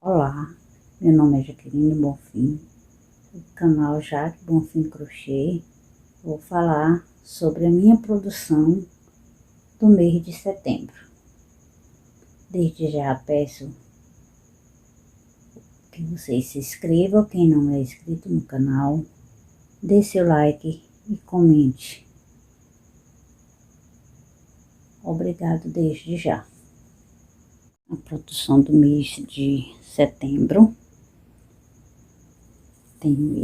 Olá, meu nome é Jaqueline Bonfim, do canal Jaque Bonfim Crochê. Vou falar sobre a minha produção do mês de setembro. Desde já peço que vocês se inscrevam, quem não é inscrito no canal, dê seu like e comente. Obrigado desde já. A produção do mês de setembro. Tenho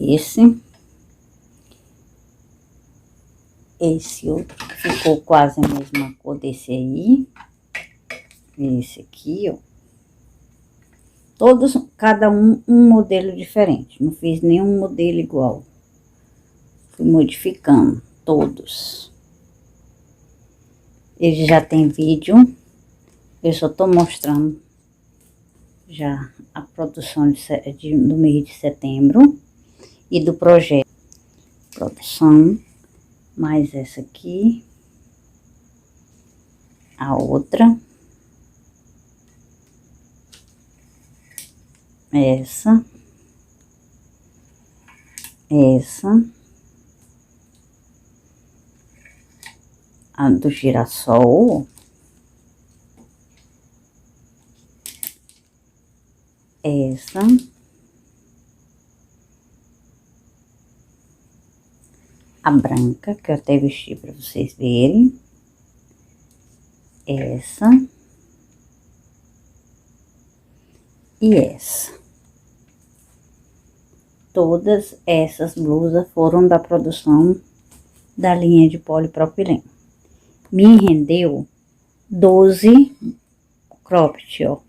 esse outro que ficou quase a mesma cor desse aí. Esse aqui, ó. Todos, cada um modelo diferente. Não fiz nenhum modelo igual. Fui modificando todos. Ele já tem vídeo. Eu só tô mostrando já a produção do mês de setembro e do projeto. Produção, mais essa aqui, a outra, essa, a do girassol, essa, a branca, que eu até vesti para vocês verem, essa e essa. Todas essas blusas foram da produção da linha de polipropileno. Me rendeu 12 cropped, ó.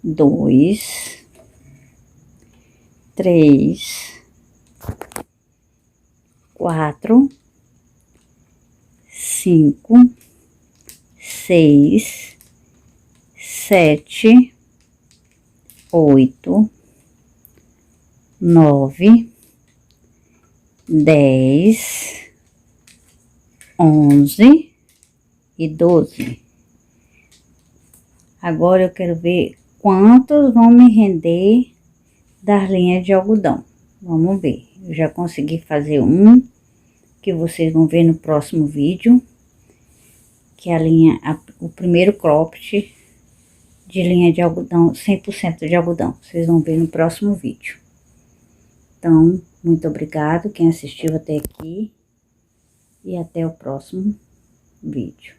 Dois, três, quatro, cinco, seis, sete, oito, 9, 10, 11 e 12. Agora eu quero ver quantos vão me render das linhas de algodão. Vamos ver. Eu já consegui fazer um, que vocês vão ver no próximo vídeo, que é a linha, o primeiro cropped de linha de algodão, 100% de algodão. Vocês vão ver no próximo vídeo. Então, muito obrigado quem assistiu até aqui e até o próximo vídeo.